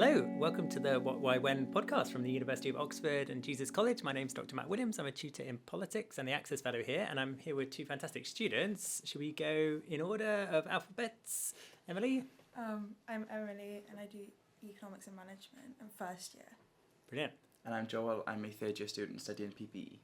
Hello, welcome to the What, Why, When podcast from the University of Oxford and Jesus College. My name's Dr. Matt Williams. I'm a tutor in politics and the Access Fellow here, and I'm here with two fantastic students. Should we go in order of alphabets? Emily? I'm Emily and I do economics and management. I'm first year. Brilliant. And I'm Joel. I'm a third year student studying PPE.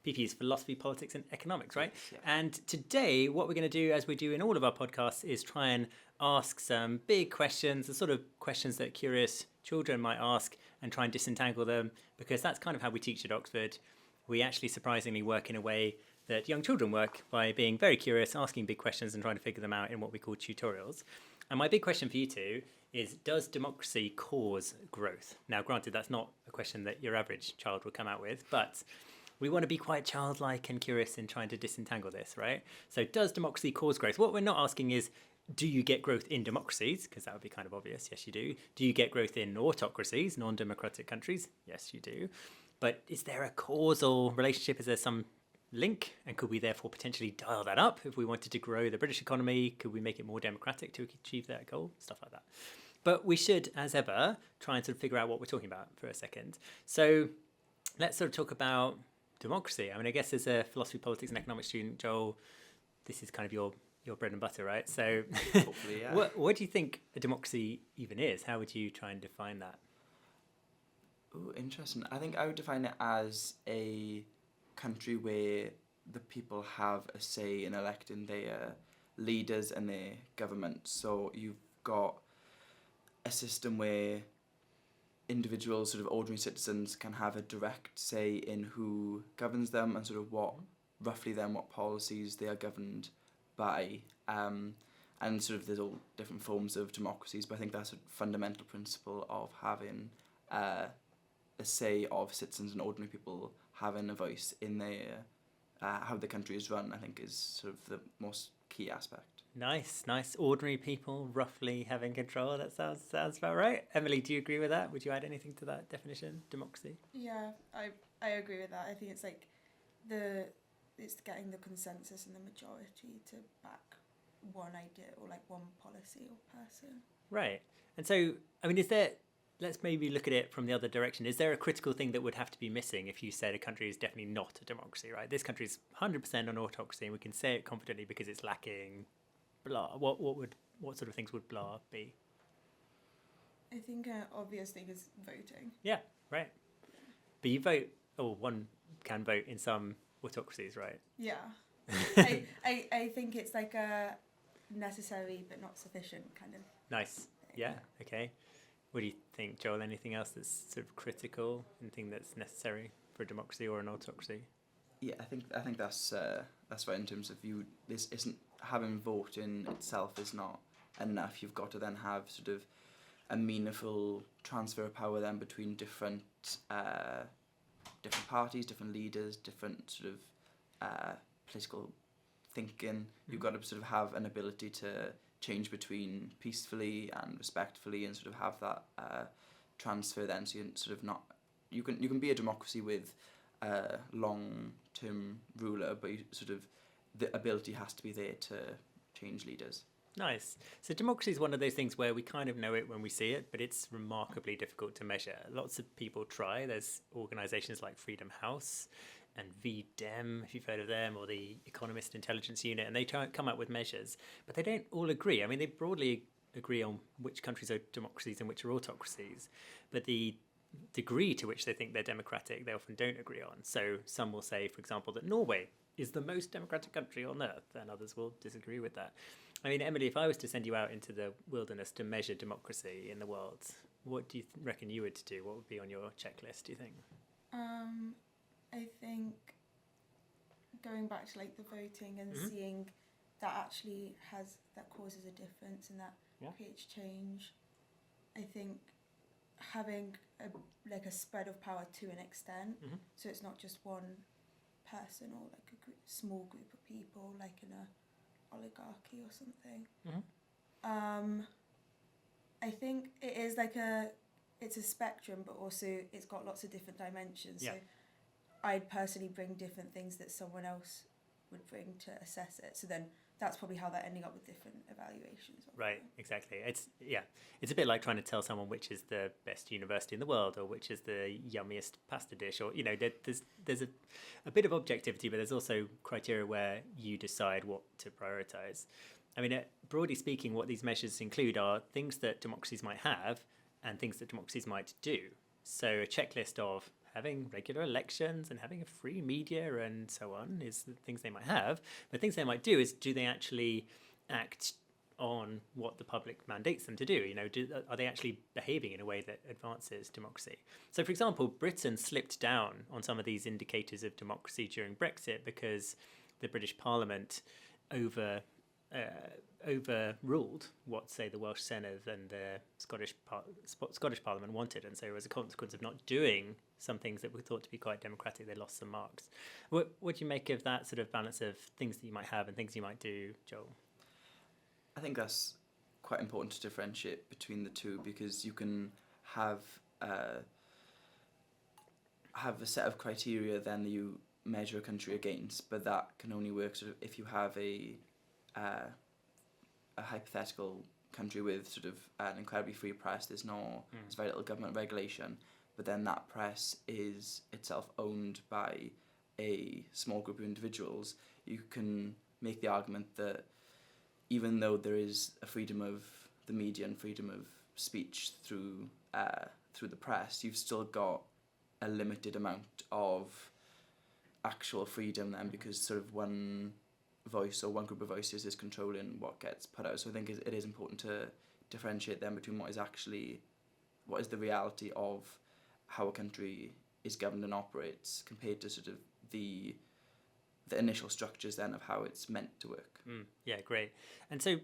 PP is philosophy, politics and economics, right? Yeah. And today what we're going to do, as we do in all of our podcasts, is try and ask some big questions, the sort of questions that curious children might ask, and try and disentangle them, because that's kind of how we teach at Oxford. We actually surprisingly work in a way that young children work, by being very curious, asking big questions and trying to figure them out in what we call tutorials. And my big question for you two is, does democracy cause growth? Now, granted, that's not a question that your average child would come out with, but we want to be quite childlike and curious in trying to disentangle this, right? So does democracy cause growth? What we're not asking is, do you get growth in democracies? Because that would be kind of obvious. Yes, you do. Do you get growth in autocracies, non-democratic countries? Yes, you do. But is there a causal relationship? Is there some link? And could we therefore potentially dial that up if we wanted to grow the British economy? Could we make it more democratic to achieve that goal? Stuff like that. But we should, as ever, try and sort of figure out what we're talking about for a second. So let's sort of talk about democracy. I mean, I guess as a philosophy, politics and economics student, Joel, this is kind of your bread and butter, right? So Hopefully, yeah. what do you think a democracy even is? How would you try and define that? Ooh, interesting. I think I would define it as a country where the people have a say in electing their leaders and their government. So you've got a system where individuals, sort of ordinary citizens, can have a direct say in who governs them and sort of what policies they are governed by. And sort of there's all different forms of democracies, but I think that's a fundamental principle of having a say of citizens and ordinary people having a voice in their how the country is run. I think is sort of the most key aspect. Nice. Ordinary people roughly having control. That sounds about right. Emily, do you agree with that? Would you add anything to that definition, democracy? Yeah, I agree with that. I think it's like it's getting the consensus and the majority to back one idea or like one policy or person. Right. And so, I mean, let's maybe look at it from the other direction. Is there a critical thing that would have to be missing if you said a country is definitely not a democracy, right? This country is 100% an autocracy, and we can say it confidently because it's lacking blah. What sort of things would blah be? I think an obvious thing is voting. Yeah, right. But you vote, or one can vote in some autocracies, right? Yeah. I think it's like a necessary but not sufficient kind of Nice. thing. Yeah, okay. What do you think, Joel? Anything else that's sort of critical? Anything that's necessary for a democracy or an autocracy? Yeah, I think that's right in terms of this isn't having vote in itself is not enough. You've got to then have sort of a meaningful transfer of power then between different parties, different leaders, different sort of political thinking. You've got to sort of have an ability to change between peacefully and respectfully, and sort of have that transfer then. So you're sort of not you can be a democracy with a long-term ruler, but you sort of the ability has to be there to change leaders. Nice. So democracy is one of those things where we kind of know it when we see it, but it's remarkably difficult to measure. Lots of people try. There's organisations like Freedom House and VDem, if you've heard of them, or the Economist Intelligence Unit, and they try and come up with measures, but they don't all agree. I mean, they broadly agree on which countries are democracies and which are autocracies, but the degree to which they think they're democratic, they often don't agree on. So some will say, for example, that Norway is the most democratic country on earth, and others will disagree with that. I mean, Emily, if I was to send you out into the wilderness to measure democracy in the world, what do you reckon you would do? What would be on your checklist, do you think? I think going back to like the voting and seeing that actually causes a difference and that creates change. I think having a spread of power to an extent, so it's not just one person or like a small group of people, like in a oligarchy or something. I think it is it's a spectrum, but also it's got lots of different dimensions. Yeah. So I'd personally bring different things that someone else would bring to assess it. So then that's probably how they're ending up with different evaluations. Right, exactly. It's a bit like trying to tell someone which is the best university in the world or which is the yummiest pasta dish, or there's a bit of objectivity, but there's also criteria where you decide what to prioritize. I mean, broadly speaking, what these measures include are things that democracies might have and things that democracies might do. So a checklist of having regular elections and having a free media and so on is the things they might have. But things they might do is, do they actually act on what the public mandates them to do? Are they actually behaving in a way that advances democracy? So, for example, Britain slipped down on some of these indicators of democracy during Brexit because the British Parliament overruled what, say, the Welsh Senedd and the Scottish Parliament wanted, and so as a consequence of not doing some things that were thought to be quite democratic, they lost some marks. What do you make of that sort of balance of things that you might have and things you might do, Joel? I think that's quite important to differentiate between the two, because you can have a set of criteria then that you measure a country against, but that can only work sort of if you have a hypothetical country with sort of an incredibly free press. There's very little government regulation, but then that press is itself owned by a small group of individuals. You can make the argument that even though there is a freedom of the media and freedom of speech through the press, you've still got a limited amount of actual freedom then, because sort of one voice or one group of voices is controlling what gets put out. So I think it is important to differentiate then between what is the reality of how a country is governed and operates compared to sort of the initial structures then of how it's meant to work. Yeah, great. And so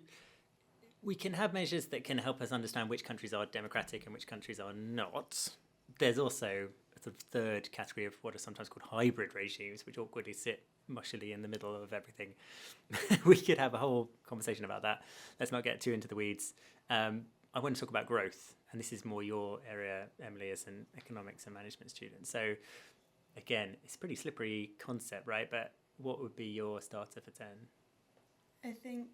we can have measures that can help us understand which countries are democratic and which countries are not. There's also a sort of third category of what are sometimes called hybrid regimes, which awkwardly sit mushily in the middle of everything. We could have a whole conversation about that. Let's not get too into the weeds. I want to talk about growth, and this is more your area, Emily, as an economics and management student. So again, it's a pretty slippery concept, right? But what would be your starter for 10? I think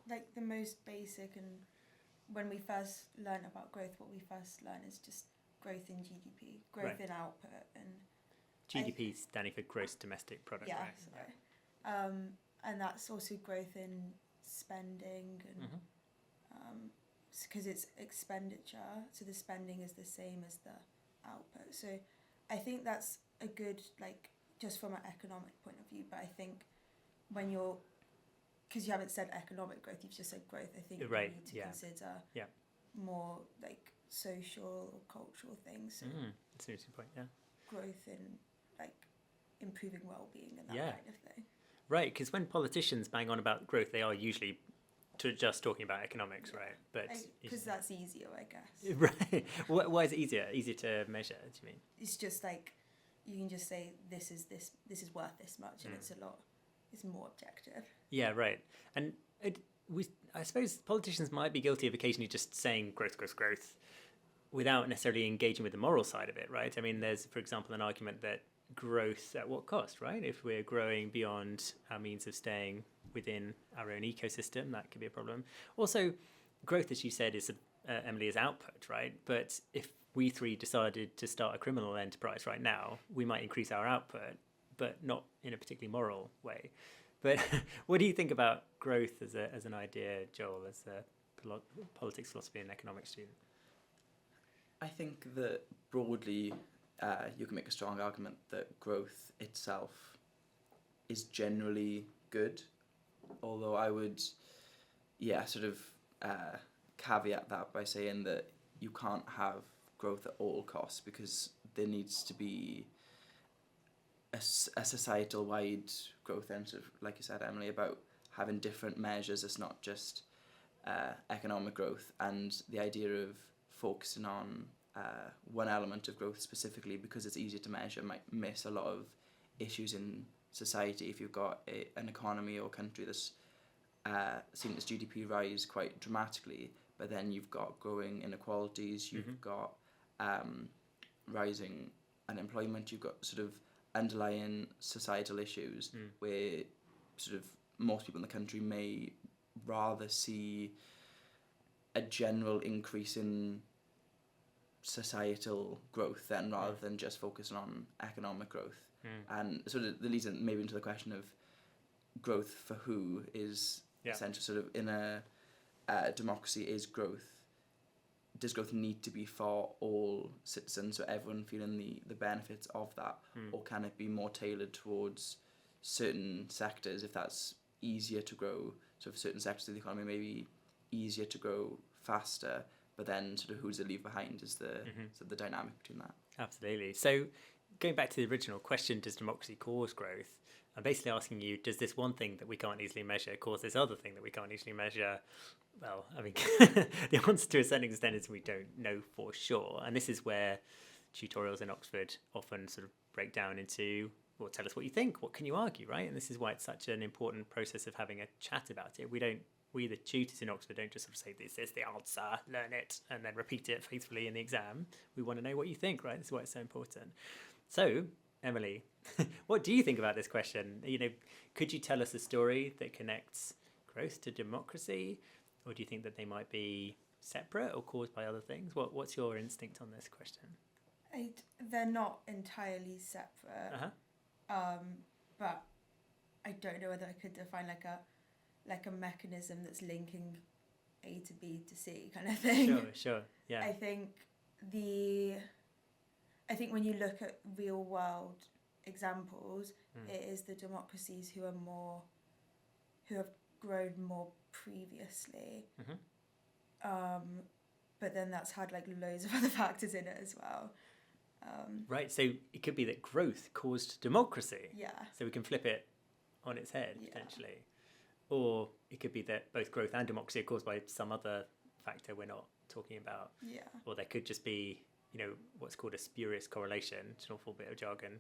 like the most basic, and when we first learn about growth, what we first learn is just growth in GDP, growth in output, and GDP standing for gross domestic product. Yeah, right? sorry. And that's also growth in spending, and because it's expenditure, so the spending is the same as the output. So I think that's a good, like, just from an economic point of view. But I think when you're, because you haven't said economic growth, you've just said growth, I think you need to consider more like social or cultural things. So that's an interesting point, yeah. Growth in like improving well-being and that kind of thing. Right, because when politicians bang on about growth, they are usually just talking about economics, right? But because that's easier, I guess. Right. Why is it easier? Easier to measure, do you mean? It's just like you can just say this is worth this much, and it's more objective. Yeah, right. And I suppose politicians might be guilty of occasionally just saying growth without necessarily engaging with the moral side of it, right? I mean, there's, for example, an argument that growth at what cost, right? If we're growing beyond our means of staying within our own ecosystem, that could be a problem. Also, growth, as you said, is Emily, is output, right? But if we three decided to start a criminal enterprise right now, we might increase our output, but not in a particularly moral way. But what do you think about growth as an idea, Joel, as a politics, philosophy and economics student? I think that broadly you can make a strong argument that growth itself is generally good, although I would sort of caveat that by saying that you can't have growth at all costs, because there needs to be a societal wide growth, and sort of, like you said, Emily, about having different measures. It's not just economic growth, and the idea of focusing on one element of growth specifically because it's easier to measure might miss a lot of issues in society. If you've got an economy or country that's seen its GDP rise quite dramatically, but then you've got growing inequalities, you've got rising unemployment, you've got sort of underlying societal issues where sort of most people in the country may rather see a general increase in societal growth then, rather than just focusing on economic growth. And sort of the leads maybe into the question of growth for who is essential. Sort of in a democracy, does growth need to be for all citizens, so everyone feeling the benefits of that, or can it be more tailored towards certain sectors if that's easier to grow? So if certain sectors of the economy may be easier to grow faster, but then sort of who's it leave behind is the sort of the dynamic between that. Absolutely. So going back to the original question, does democracy cause growth? I'm basically asking you, does this one thing that we can't easily measure cause this other thing that we can't easily measure? Well, I mean, the answer to a certain extent is we don't know for sure. And this is where tutorials in Oxford often sort of break down into, well, tell us what you think. What can you argue, right? And this is why it's such an important process of having a chat about it. We, the tutors in Oxford, don't just sort of say, this is the answer, learn it, and then repeat it faithfully in the exam. We want to know what you think, right? This is why it's so important. So, Emily, what do you think about this question? Could you tell us a story that connects growth to democracy? Or do you think that they might be separate or caused by other things? What's your instinct on this question? They're not entirely separate, but I don't know whether I could define like a mechanism that's linking A to B to C kind of thing. Sure, yeah. I think when you look at real world examples, it is the democracies who have grown more previously. But then that's had like loads of other factors in it as well. Right, so it could be that growth caused democracy. Yeah. So we can flip it on its head, potentially. Or it could be that both growth and democracy are caused by some other factor we're not talking about. Yeah. Or there could just be, what's called a spurious correlation. It's an awful bit of jargon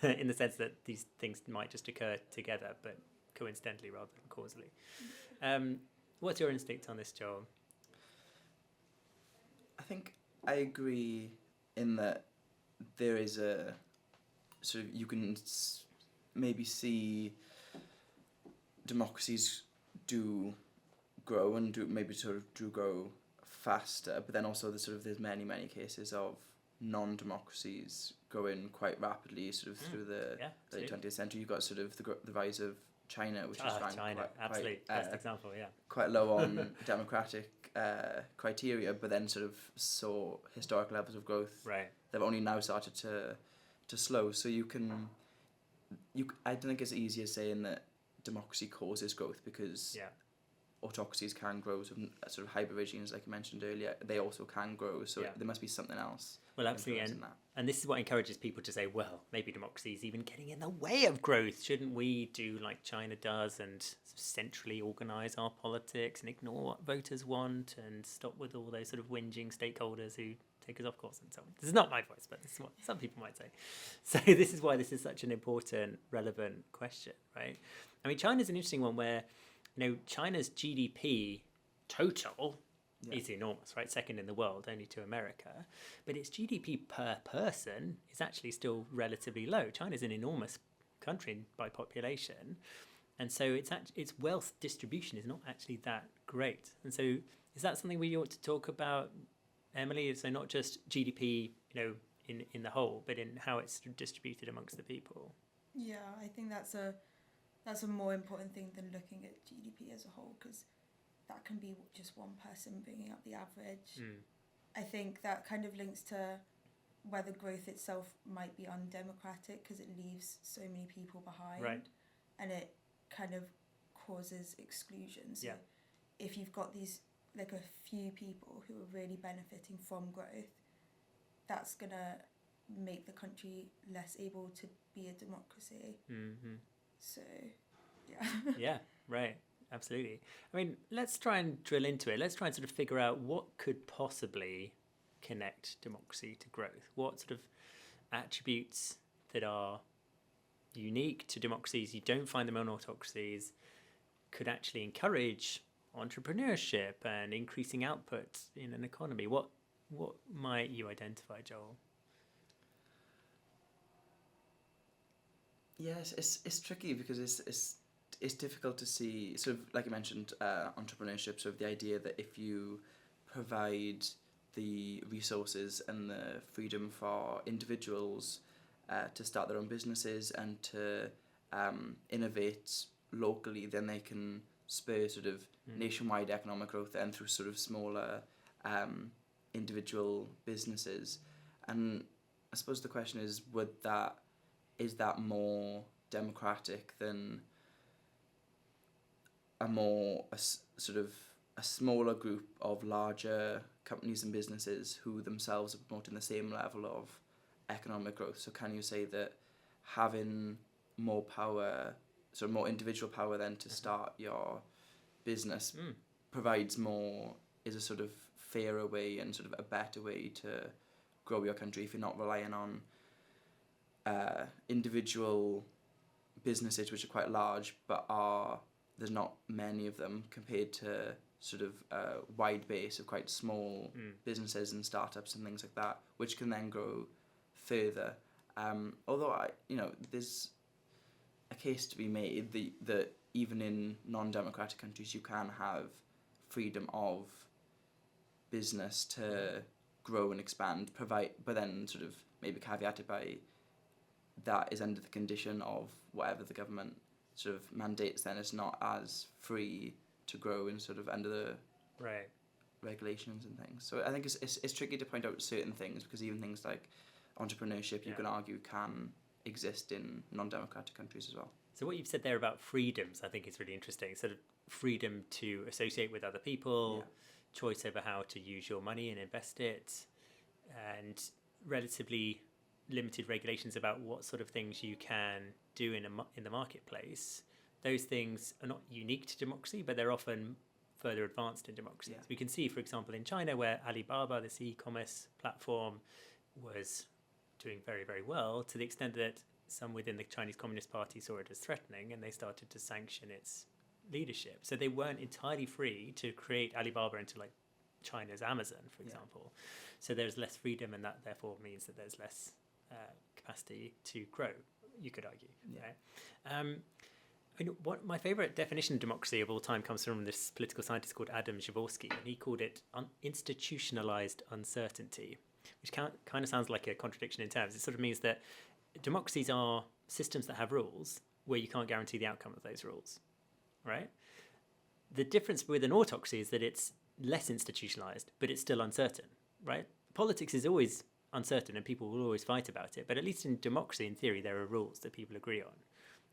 in the sense that these things might just occur together, but coincidentally rather than causally. What's your instinct on this, Joel? I think I agree in that there is a sort of, you can maybe see democracies do grow and do grow faster, but then also there's many cases of non-democracies growing quite rapidly through the late 20th century. You've got sort of the rise of China, which is ranked best example, quite low on democratic criteria, but then sort of saw historic levels of growth. Right. They've only now started to slow. So I don't think it's easier saying that democracy causes growth, because autocracies can grow. Sort of hybrid regimes, like I mentioned earlier, they also can grow. So there must be something else. Well, absolutely. And this is what encourages people to say, well, maybe democracy is even getting in the way of growth. Shouldn't we do like China does and centrally organise our politics and ignore what voters want and stop with all those sort of whinging stakeholders who take us off course and so on? This is not my voice, but this is what some people might say. So this is why this is such an important, relevant question, right? I mean, China's an interesting one where, China's GDP total is enormous, right? Second in the world, only to America. But its GDP per person is actually still relatively low. China's an enormous country by population. And so its wealth distribution is not actually that great. And so is that something we ought to talk about, Emily? So not just GDP, in the whole, but in how it's distributed amongst the people. Yeah, I think that's a more important thing than looking at GDP as a whole, because that can be just one person bringing up the average. I think that kind of links to whether growth itself might be undemocratic, because it leaves so many people behind. Right. And it kind of causes exclusion. So if you've got these, like a few people who are really benefiting from growth, that's going to make the country less able to be a democracy. So, yeah. Yeah, right. Absolutely. I mean, let's try and drill into it. Let's try and sort of figure out what could possibly connect democracy to growth. What sort of attributes that are unique to democracies, you don't find them in autocracies, could actually encourage entrepreneurship and increasing output in an economy. What might you identify, Joel? Yes, it's tricky because it's difficult to see, sort of like you mentioned, entrepreneurship, sort of the idea that if you provide the resources and the freedom for individuals to start their own businesses and to innovate locally, then they can spur sort of nationwide economic growth and through sort of smaller individual businesses. And I suppose the question is, is that more democratic than sort of a smaller group of larger companies and businesses who themselves are promoting the same level of economic growth? So can you say that having more power, so more individual power then to start your business provides more, is a sort of fairer way and sort of a better way to grow your country if you're not relying on individual businesses which are quite large but there's not many of them compared to sort of a wide base of quite small businesses and startups and things like that, which can then grow further. Although there's a case to be made that even in non-democratic countries you can have freedom of business to grow and expand, but then sort of maybe caveated by that is under the condition of whatever the government sort of mandates. Then it's not as free to grow and sort of under the regulations and things. So I think it's tricky to point out certain things, because even things like entrepreneurship, you can argue, can exist in non-democratic countries as well. So what you've said there about freedoms, I think is really interesting. Sort of freedom to associate with other people, choice over how to use your money and invest it, and relatively limited regulations about what sort of things you can do in the marketplace. Those things are not unique to democracy, but they're often further advanced in democracies. We can see, for example, in China, where Alibaba, this e-commerce platform, was doing very, very well, to the extent that some within the Chinese Communist Party saw it as threatening and they started to sanction its leadership. So they weren't entirely free to create Alibaba into like China's Amazon, for example. So there's less freedom, and that therefore means that there's less capacity to grow, you could argue. What my favourite definition of democracy of all time comes from this political scientist called Adam Jaworski, and he called it institutionalized uncertainty, which kind of sounds like a contradiction in terms. It sort of means that democracies are systems that have rules where you can't guarantee the outcome of those rules, right? The difference with an autocracy is that it's less institutionalized, but it's still uncertain, right? Politics is always uncertain and people will always fight about it, but at least in democracy, in theory, there are rules that people agree on.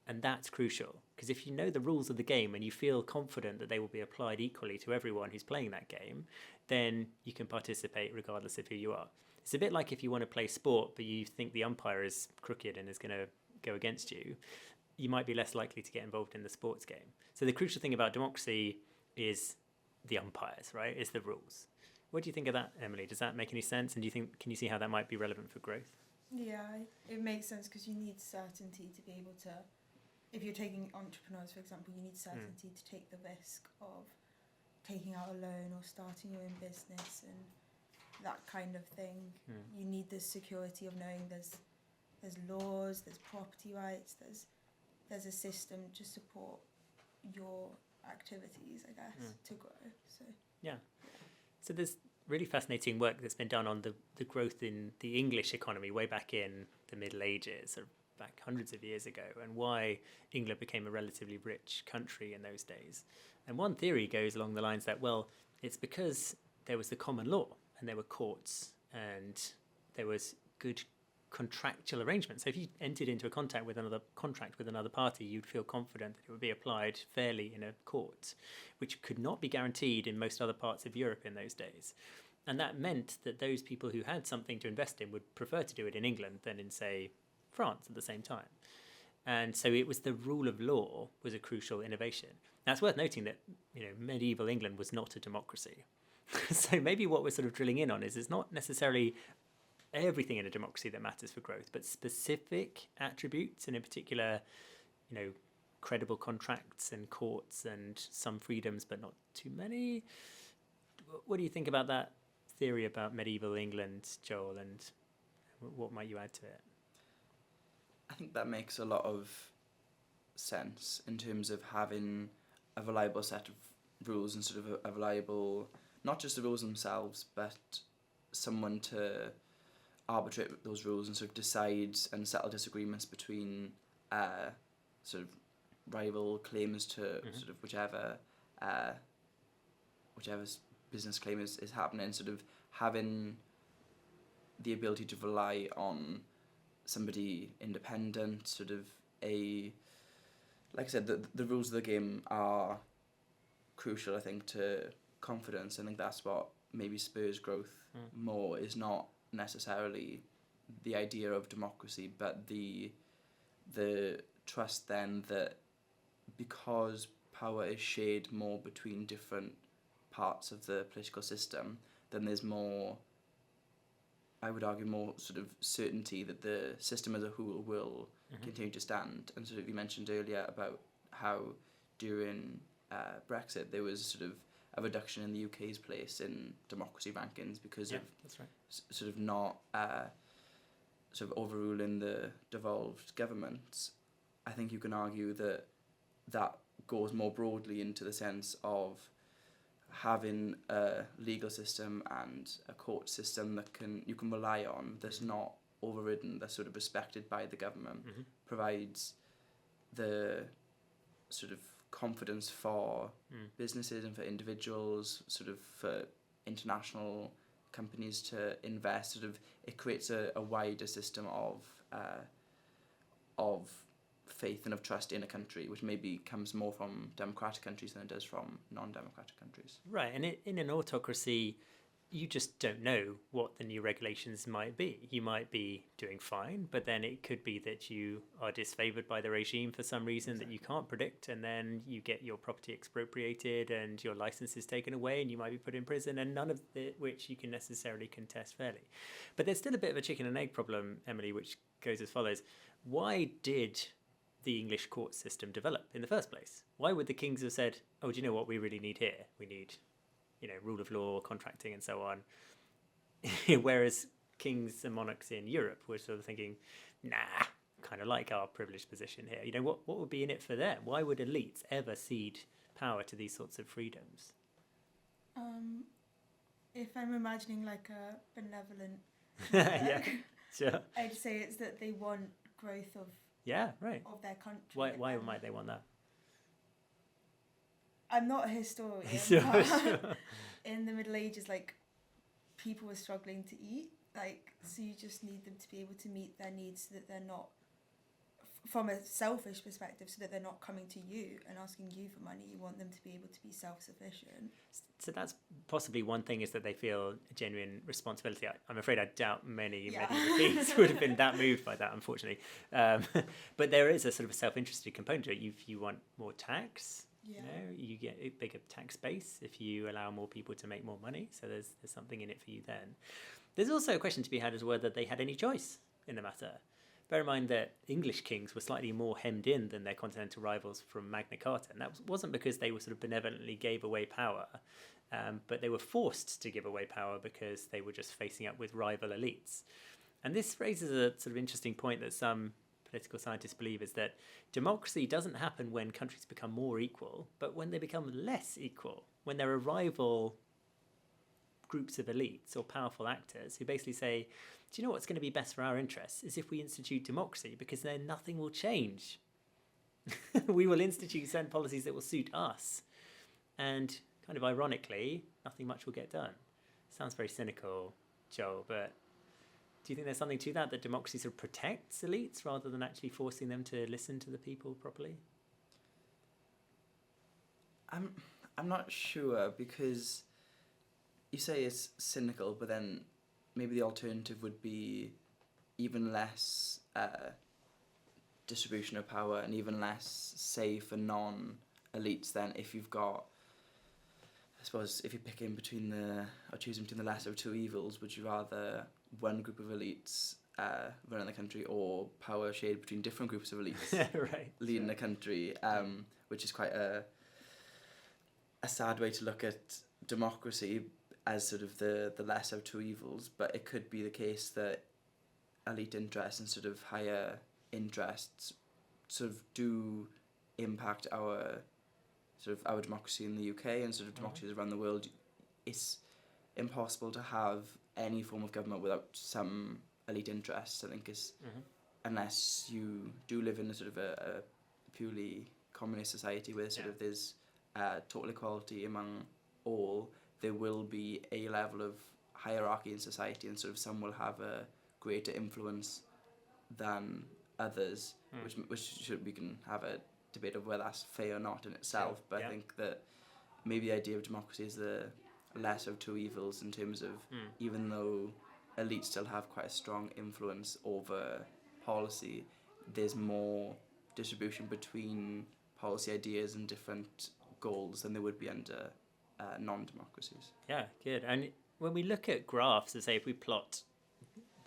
And that's crucial, because if you know the rules of the game and you feel confident that they will be applied equally to everyone who's playing that game, then you can participate regardless of who you are. It's a bit like if you want to play sport, but you think the umpire is crooked and is going to go against you, you might be less likely to get involved in the sports game. So the crucial thing about democracy is the umpires, right? Is the rules. What do you think of that, Emily? Does that make any sense? And can you see how that might be relevant for growth? Yeah, it makes sense, because you need certainty to be able to, if you're taking entrepreneurs, for example, you need certainty to take the risk of taking out a loan or starting your own business and that kind of thing. You need the security of knowing there's laws, there's property rights, there's a system to support your activities, I guess, to grow. So there's really fascinating work that's been done on the growth in the English economy way back in the Middle Ages, or back hundreds of years ago, and why England became a relatively rich country in those days. And one theory goes along the lines that, well, it's because there was the common law and there were courts and there was good contractual arrangements. So if you entered into a contract with another party, you'd feel confident that it would be applied fairly in a court, which could not be guaranteed in most other parts of Europe in those days. And that meant that those people who had something to invest in would prefer to do it in England than in, say, France at the same time. And so it was the rule of law was a crucial innovation. Now it's worth noting that medieval England was not a democracy. So maybe what we're sort of drilling in on is it's not necessarily everything in a democracy that matters for growth, but specific attributes, and in particular, credible contracts and courts and some freedoms, but not too many. What do you think about that theory about medieval England, Joel, and what might you add to it? I think that makes a lot of sense in terms of having a reliable set of rules and sort of a reliable, not just the rules themselves, but someone to arbitrate those rules and sort of decide and settle disagreements between sort of rival claims to sort of whichever business claim is happening, sort of having the ability to rely on somebody independent, sort of like I said, the rules of the game are crucial, I think, to confidence. I think that's what maybe spurs growth more, is not necessarily the idea of democracy, but the trust then that because power is shared more between different parts of the political system, then there's more, I would argue, more sort of certainty that the system as a whole will continue to stand. And sort of you mentioned earlier about how during Brexit there was sort of a reduction in the UK's place in democracy rankings because of that's right. Sort of not sort of overruling the devolved government. I think you can argue that that goes more broadly into the sense of having a legal system and a court system that you can rely on, that's not overridden, that's sort of respected by the government, provides the sort of confidence for businesses and for individuals, sort of for international companies to invest. Sort of it creates a wider system of faith and of trust in a country, which maybe comes more from democratic countries than it does from non-democratic countries. Right, and in an autocracy, you just don't know what the new regulations might be. You might be doing fine, but then it could be that you are disfavored by the regime for some reason that you can't predict, and then you get your property expropriated and your licenses taken away, and you might be put in prison, and none of which you can necessarily contest fairly. But there's still a bit of a chicken and egg problem, Emily, which goes as follows. Why did the English court system develop in the first place? Why would the kings have said, oh, do you know what we really need here? We need, rule of law, contracting, and so on. Whereas kings and monarchs in Europe were sort of thinking, nah, kind of like our privileged position here. What would be in it for them? Why would elites ever cede power to these sorts of freedoms? If I'm imagining like a benevolent yeah, sure. I'd say it's that they want growth of of their country. Why might they want that? I'm not a historian, Sure. In the Middle Ages, like, people were struggling to eat, like, so you just need them to be able to meet their needs so that they're not, from a selfish perspective, so that they're not coming to you and asking you for money. You want them to be able to be self-sufficient. So that's possibly one thing, is that they feel a genuine responsibility. I'm afraid I doubt many medieval kings would have been that moved by that, unfortunately. But there is a sort of a self-interested component to it. If you want more tax, you get a bigger tax base if you allow more people to make more money. So there's something in it for you then. There's also a question to be had as whether they had any choice in the matter. Bear in mind that English kings were slightly more hemmed in than their continental rivals from Magna Carta, and that wasn't because they were sort of benevolently gave away power, but they were forced to give away power because they were just facing up with rival elites. And this raises a sort of interesting point that some political scientists believe, is that democracy doesn't happen when countries become more equal, but when they become less equal, when there are rival groups of elites or powerful actors who basically say, do you know what's going to be best for our interests is if we institute democracy, because then nothing will change. We will institute certain policies that will suit us, and kind of ironically, nothing much will get done. Sounds very cynical, Joel, but do you think there's something to that democracy sort of protects elites rather than actually forcing them to listen to the people properly? I'm not sure, because you say it's cynical, but then maybe the alternative would be even less distribution of power and even less say for non-elites. Then if you've got, I suppose, if you're picking between choosing between the lesser of two evils, would you rather one group of elites running the country, or power shared between different groups of elites leading the country, which is quite a sad way to look at democracy, as sort of the lesser of two evils. But it could be the case that elite interests and sort of higher interests sort of do impact our democracy in the UK and sort of democracies around the world, it's impossible to have any form of government without some elite interests. I think is unless you do live in a sort of a purely communist society where sort of there's total equality among all, there will be a level of hierarchy in society, and sort of some will have a greater influence than others, which we can have a debate of whether that's fair or not in itself. But I think that maybe the idea of democracy is the lesser of two evils, in terms of even though elites still have quite a strong influence over policy, there's more distribution between policy ideas and different goals than there would be under non-democracies. Yeah, good. And when we look at graphs, to say if we plot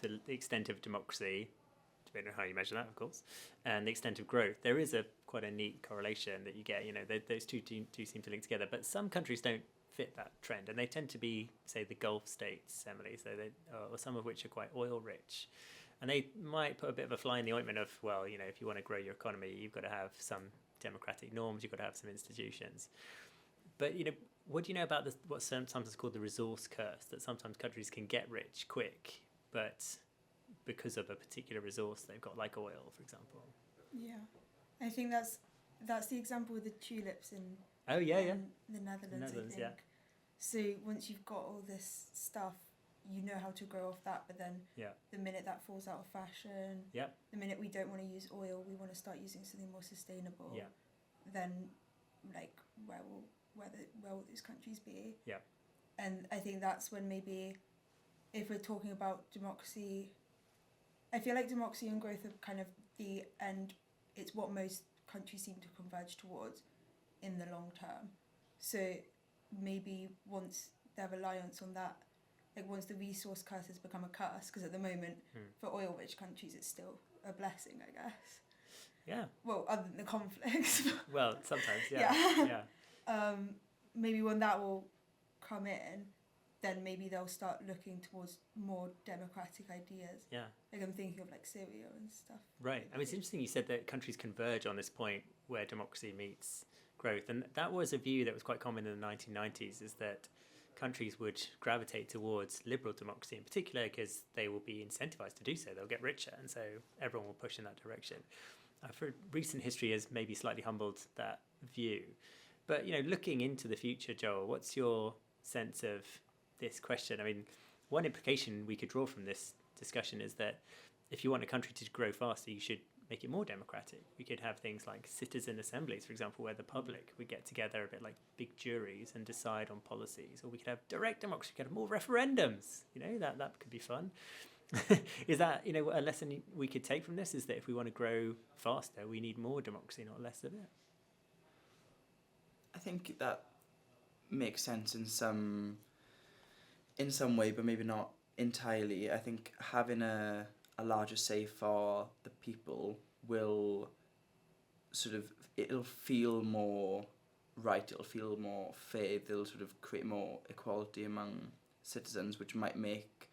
the extent of democracy, depending on how you measure that, of course, and the extent of growth, there is quite a neat correlation that you get. Those two do seem to link together, but some countries don't fit that trend, and they tend to be, say, the Gulf states, Emily, or some of which are quite oil rich, and they might put a bit of a fly in the ointment of, well, if you want to grow your economy, you've got to have some democratic norms, you've got to have some institutions. But what do you know about what's sometimes called the resource curse, that sometimes countries can get rich quick, but because of a particular resource they've got, like oil, for example? Yeah, I think that's the example with the tulips in the Netherlands. I think. Yeah. So once you've got all this stuff, you know how to grow off that, but then the minute that falls out of fashion, the minute we don't want to use oil, we want to start using something more sustainable, then like where will these countries be? Yeah. And I think that's when maybe, if we're talking about democracy, I feel like democracy and growth are kind of the end. It's what most countries seem to converge towards in the long term. So maybe once their reliance on that, like once the resource curse has become a curse, because at the moment for oil-rich countries it's still a blessing, I guess. Yeah. Well, other than the conflicts. Well, sometimes, yeah. Maybe when that will come in, then maybe they'll start looking towards more democratic ideas. Yeah. Like I'm thinking of like Syria and stuff. Right. I mean, it's interesting you said that countries converge on this point where democracy meets growth. And that was a view that was quite common in the 1990s, is that countries would gravitate towards liberal democracy in particular because they will be incentivized to do so. They'll get richer, and so everyone will push in that direction. For recent history has maybe slightly humbled that view. But, looking into the future, Joel, what's your sense of this question? I mean, one implication we could draw from this discussion is that if you want a country to grow faster, you should make it more democratic. We could have things like citizen assemblies, for example, where the public would get together a bit like big juries and decide on policies. Or we could have direct democracy, we could have more referendums. That could be fun. Is that, a lesson we could take from this, is that if we want to grow faster, we need more democracy, not less of it? I think that makes sense in some way, but maybe not entirely. I think having a larger say for the people will it'll feel more right, it'll feel more fair, they'll sort of create more equality among citizens, which might make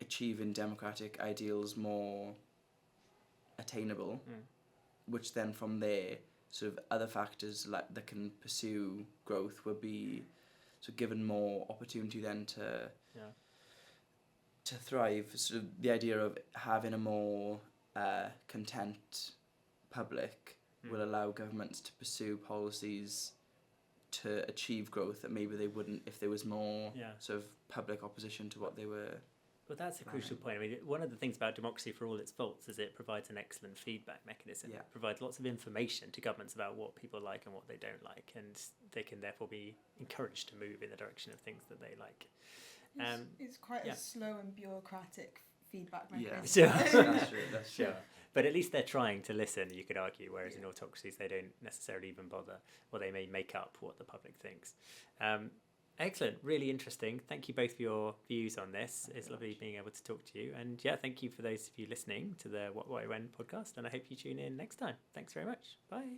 achieving democratic ideals more attainable, which then from there, sort of other factors that can pursue growth will be given more opportunity then to thrive. Sort of the idea of having a more content public will allow governments to pursue policies to achieve growth that maybe they wouldn't if there was more sort of public opposition to what they were. Well, that's a crucial point. I mean, one of the things about democracy, for all its faults, is it provides an excellent feedback mechanism. It provides lots of information to governments about what people like and what they don't like, and they can therefore be encouraged to move in the direction of things that they like. It's quite a slow and bureaucratic feedback mechanism. Yeah, That's true. But at least they're trying to listen, you could argue, whereas in autocracies they don't necessarily even bother, or they may make up what the public thinks. Excellent, really interesting. Thank you both for your views on this. It's lovely being able to talk to you. And thank you for those of you listening to the What Why When podcast. And I hope you tune in next time. Thanks very much. Bye.